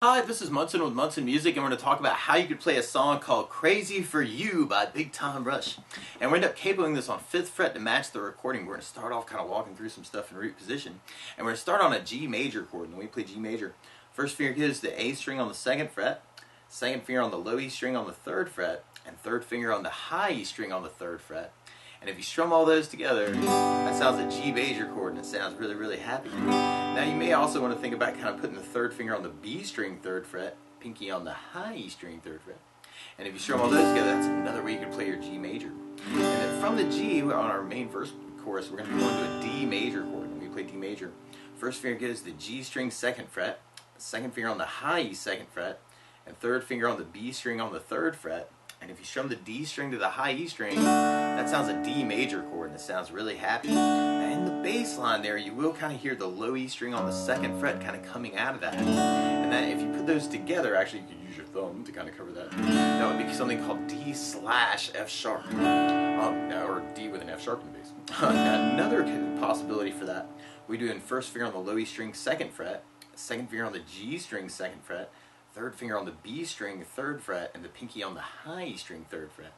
Hi, this is Munson with Munson Music, and we're going to talk about how you could play a song called Crazy for You by Big Time Rush. And we're going to end up capoing this on 5th fret to match the recording. We're going to start off kind of walking through some stuff in root position. And we're going to start on a G major chord. And when we play G major, first finger gives the A string on the 2nd fret, second finger on the low E string on the 3rd fret, and third finger on the high E string on the 3rd fret. And if you strum all those together, that sounds a G major chord, and it sounds really, really happy. Now you may also want to think about kind of putting the 3rd finger on the B string 3rd fret, pinky on the high E string 3rd fret. And if you strum all those together, that's another way you can play your G major. And then from the G, on our main verse chorus, we're going to be going to a D major chord. When we play D major, first finger gives the G string 2nd fret, second finger on the high E 2nd fret, and third finger on the B string on the 3rd fret. And if you strum the D string to the high E string, that sounds a D major chord, and it sounds really happy. And in the bass line there, you will kind of hear the low E string on the 2nd fret kind of coming out of that. And then if you put those together, actually you could use your thumb to kind of cover that. That would be something called D slash F sharp. Or D with an F sharp in the bass. Another possibility for that, we do in first finger on the low E string 2nd fret, second finger on the G string 2nd fret, third finger on the B string 3rd fret, and the pinky on the high E string 3rd fret.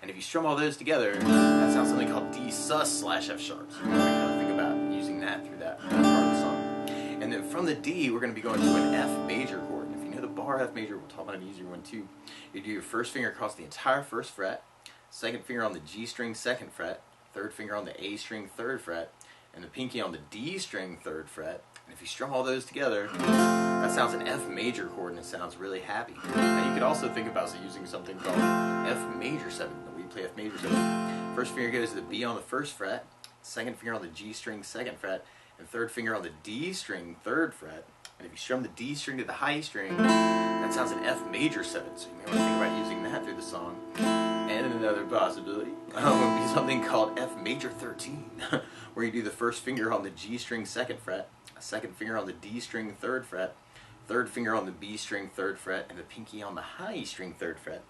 And if you strum all those together, that sounds something called D sus slash F sharp. So you're going to kind of think about using that through that part of the song. And then from the D, we're going to be going to an F major chord. And if you know the bar F major, we'll talk about an easier one too. You do your first finger across the entire 1st fret, second finger on the G string 2nd fret, third finger on the A string 3rd fret, and the pinky on the D string 3rd fret. And if you strum all those together, that sounds an F major chord, and it sounds really happy. Now you could also think about using something called F major 7. We play F major 7. First finger goes to the B on the 1st fret, second finger on the G string 2nd fret, and third finger on the D string 3rd fret. And if you strum the D string to the high string, that sounds an F major 7. So you may want to think about using that through the song. And another possibility would be something called F major 13, where you do the first finger on the G string 2nd fret, second finger on the D string 3rd fret, third finger on the B string 3rd fret, and the pinky on the high E string 3rd fret.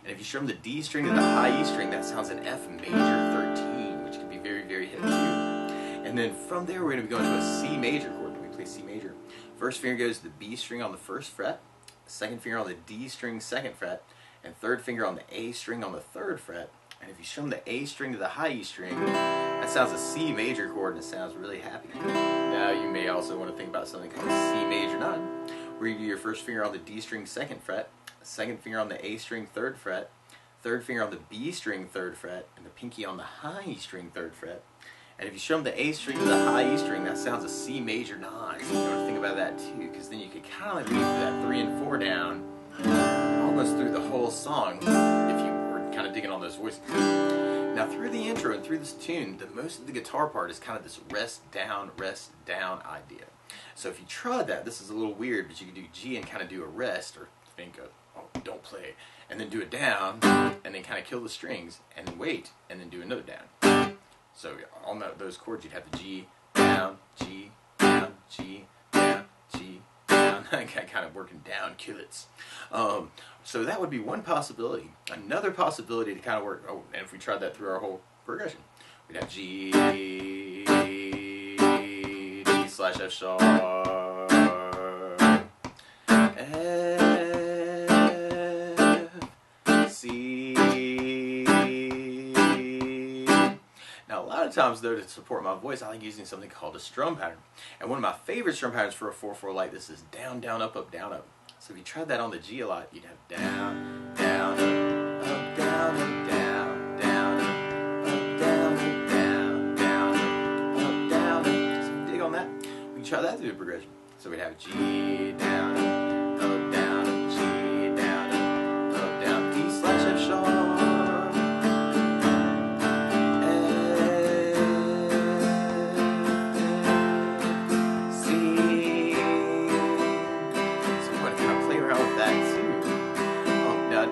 And if you strum the D string to the high E string, that sounds an F major 13, which can be very, very hit too. And then from there, we're going to be going to a C major chord. When we play C major, first finger goes to the B string on the 1st fret, second finger on the D string 2nd fret, and third finger on the A string on the 3rd fret. And if you strum the A string to the high E string, that sounds a C major chord, and it sounds really happy. Now you may also want to think about something called a C major 9, where you do your first finger on the D string 2nd fret, second finger on the A string 3rd fret, third finger on the B string 3rd fret, and the pinky on the high E string 3rd fret. And if you strum the A string to the high E string, that sounds a C major 9. So you want to think about that too, because then you could kind of leave that 3 and 4 down almost through the whole song if you were kind of digging on those voices. Now through the intro and through this tune, most of the guitar part is kind of this rest down idea. So if you try that, this is a little weird, but you can do G and kind of do a rest, or think of, oh, don't play, and then do a down, and then kind of kill the strings, and then wait, and then do another down. So on those chords, you'd have the G, down, G, down, G, down, G, down, kind of working down killets. So that would be one possibility. Another possibility to kind of work, and if we tried that through our whole progression, we'd have G, D slash F sharp, F, C. Now a lot of times though, to support my voice, I like using something called a strum pattern. And one of my favorite strum patterns for a 4/4 like this is down, down, up, down, up. So if you tried that on the G a lot, you'd have down, down, up, down, up, down, down, up, down, up, down, down, up, down, up. So if you dig on that, we can try that through the progression. So we'd have G, down, up, down, up, G, down, up, down, D slash F sharp.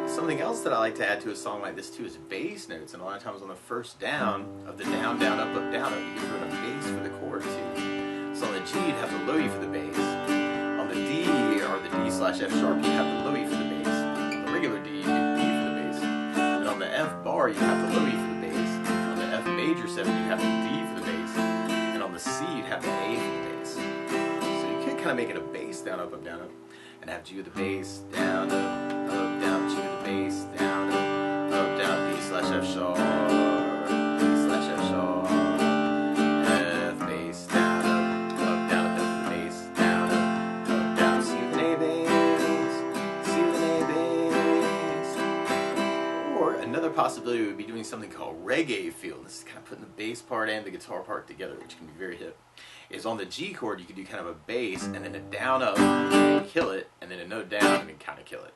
Something else that I like to add to a song like this too is bass notes, and a lot of times on the first down of the down, down, up, down, up, you can throw in a bass for the chord too. So on the G, you'd have the low E for the bass. On the D, or the D slash F sharp, you'd have the low E for the bass. On the regular D, you'd get D for the bass. And on the F bar, you'd have the low E for the bass. On the F major 7, you'd have the D for the bass. And on the C, you'd have the A for the bass. So you could kind of make it a bass down, up, down, up. and have G with the bass, down, up, down, G with the bass, down, up, down, D slash F sharp, D slash F sharp, F bass, down, up, down, F with the bass, down, up, down, C with an A bass, C with an A bass. Or another possibility would be doing something called reggae feel. This is kind of putting the bass part and the guitar part together, which can be very hip. Is on the G chord, you can do kind of a bass and then a down up and kill it, and then a note down and then kind of kill it.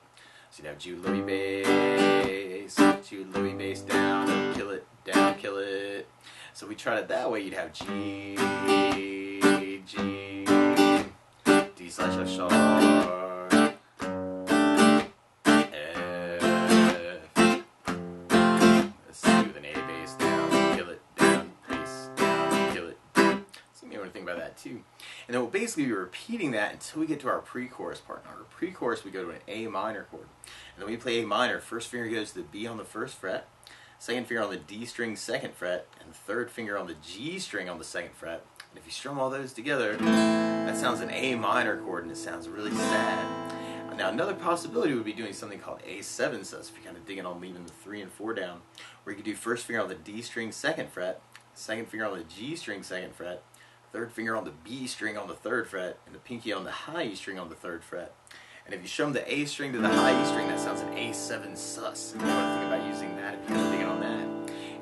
So you'd have G with low E bass, G with low E bass, down up, kill it, down, kill it. So we tried it that way. You'd have G, G, D slash F sharp, too. And then we'll basically be repeating that until we get to our pre-chorus part. Now, our pre-chorus, we go to an A minor chord. And then we play A minor. First finger goes to the B on the first fret, second finger on the D string second fret, and the third finger on the G string on the second fret. And if you strum all those together, that sounds an A minor chord, and it sounds really sad. Now, another possibility would be doing something called A7 sus, if you're kind of digging on leaving the 3 and 4 down, where you could do first finger on the D string second fret, second finger on the G string second fret, third finger on the B string on the third fret, and the pinky on the high E string on the third fret. And if you strum the A string to the high E string, that sounds an A7 sus. And you want to think about using that if you're kind of digging on that.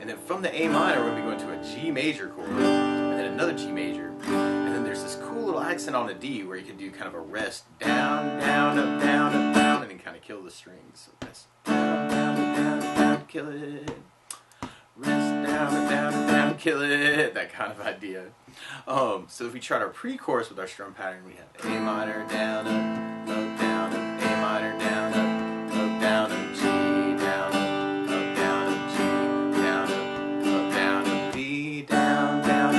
And then from the A minor, we're going to be going to a G major chord, and then another G major. And then there's this cool little accent on the D where you can do kind of a rest, down, down, up, down, up, down, and then kind of kill the strings. So that's down, down, up, down, up, down, kill it. Rest, down, up, down, up, down, kill it. That kind of idea. So if we tried our pre-chorus with our strum pattern, we have A minor, down, up, down, up, A minor, down, up, G, down, up, down, up, G, down, up, B, down, up,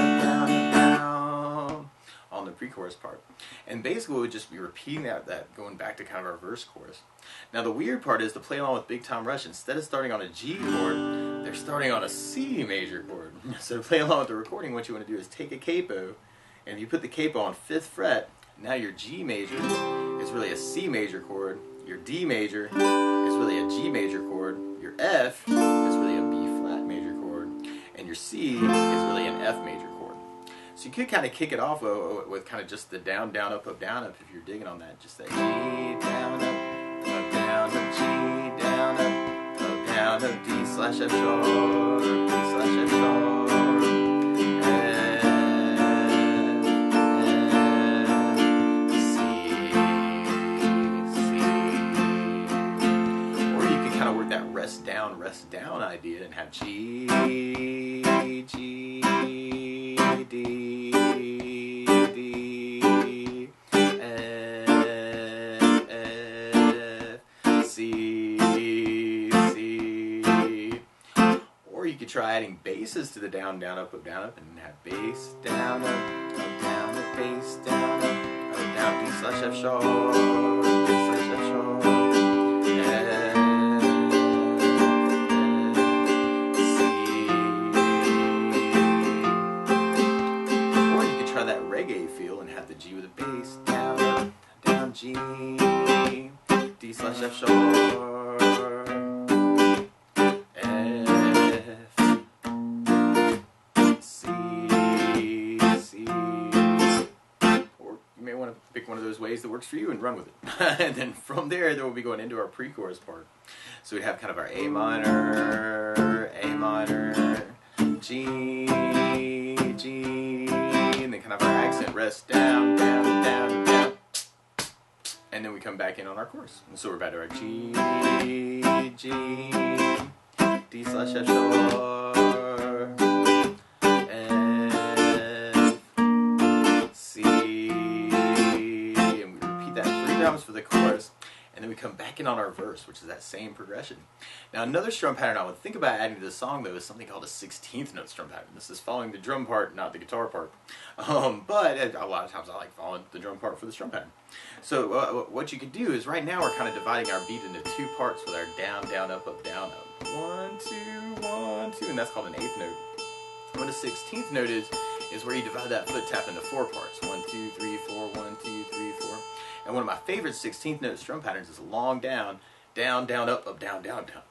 down, on the pre-chorus part. And basically we would just be repeating that going back to kind of our verse chorus. Now the weird part is to play along with Big Time Rush, instead of starting on a G chord, they're starting on a C major chord. So to play along with the recording, what you want to do is take a capo, and you put the capo on 5th fret. Now your G major is really a C major chord, your D major is really a G major chord, your F is really a B flat major chord, and your C is really an F major chord. So you could kind of kick it off with kind of just the down, down, up, if you're digging on that. Just that G, down, up, down, up, G, down, up, down, up, D slash F sharp, D slash F sharp, F, C, C. Or you can kind of work that rest down idea and have G, G, D, D, F, C, C. Or you could try adding basses to the down, down, up, and have bass, down, up, down, up, bass, down, D slash F sharp, D slash F sharp, C. Or you could try that reggae feel and have the G with a bass, down, up, down, G, D slash F sharp, pick one of those ways that works for you and run with it. And then from there we'll be going into our pre-chorus part. So we'd have kind of our A minor, G, G, and then kind of our accent rest, down, down, down, down. And then we come back in on our chorus. And so we're back to our G, G, D slash F sharp, for the chorus, and then we come back in on our verse, which is that same progression. Now another strum pattern I would think about adding to the song though is something called a 16th note strum pattern. This is following the drum part, not the guitar part. But a lot of times I like following the drum part for the strum pattern. So what you could do is right now we're kind of dividing our beat into 2 parts with our down, down, up, down, up. 1, 2, 1, 2, and that's called an 8th note. What a 16th note is where you divide that foot tap into 4 parts. 1, 2, 3, 4, 1, 2, 3, 4. And one of my favorite 16th note strum patterns is a long down, down, down, up, up, down, down, down.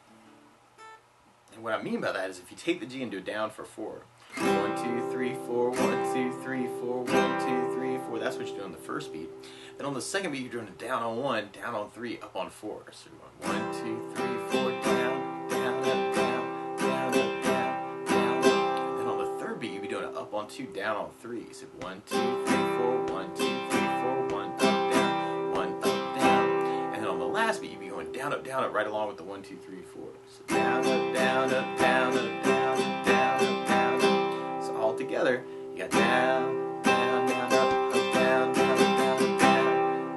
And what I mean by that is if you take the G and do a down for 4, 1, 2, 3, 4, 1, 2, 3, 4, 1, 2, 3, 4. That's what you do on the first beat. Then on the second beat, you're doing a down on 1, down on 3, up on 4. So you're going 1, 2, 3, 4, down, down, up, down, down, up, down, down, up. And then on the third beat, you'll be doing an up on 2, down on 3. So 1, 2, 3, 4, 1, 2, 3, 4, 1, up, down, 1, up, down. And then on the last beat, you'll be going down, up, right along with the 1, 2, 3, 4. So down, up, down, up, down, up, down, up, down, up, down, up. So all together, you got down, down, down, up, down, down, up, down, up, down,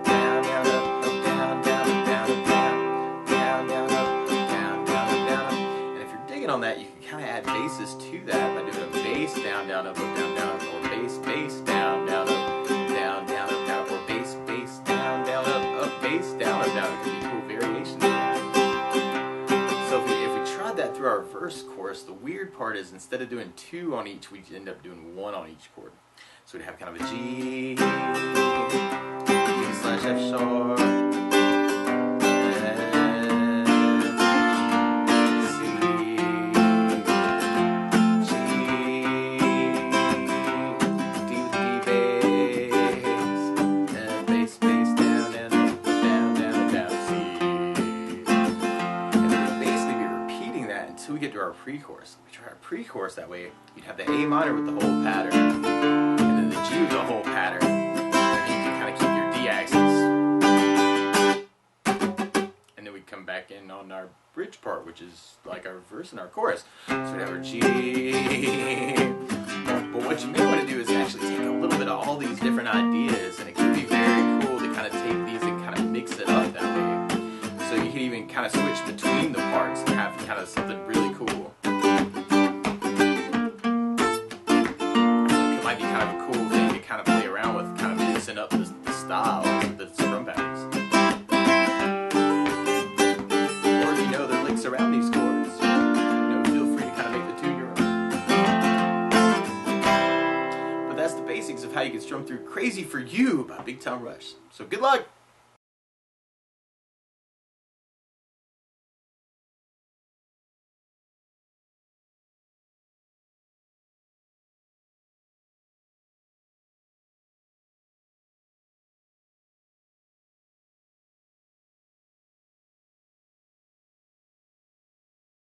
down, down, up, down, down, up, down, up, down, down, down, up, down, down, up, down, up. And if you're digging on that, you can kind of add basses to that by doing a bass down, down, up, down, down, up, or bass, bass down, down, up, down, down, up, down, or bass, bass down, down, up, bass down, up, down. It could be cool variations of that. So if we tried that through our verse chorus, the weird part is instead of doing 2 on each, we end up doing 1 on each chord. So we'd have kind of a G, G slash F sharp, we get to our pre-chorus. We try our pre-chorus that way. You'd have the A minor with the whole pattern, and then the G with the whole pattern. And then you can kind of keep your D accents. And then we'd come back in on our bridge part, which is like our verse and our chorus. So we'd have our G. But what you may want to do is actually take a little bit of all these different ideas, and it could be very cool to kind of take these and kind of mix it up that way. So you can even kind of switch between the parts and have kind of something really cool. It might be kind of a cool thing to kind of play around with, kind of mixing up the styles of the strum patterns. Or if you know the licks around these chords, feel free to kind of make the tune your own. But that's the basics of how you can strum through Crazy for You by Big Time Rush. So good luck!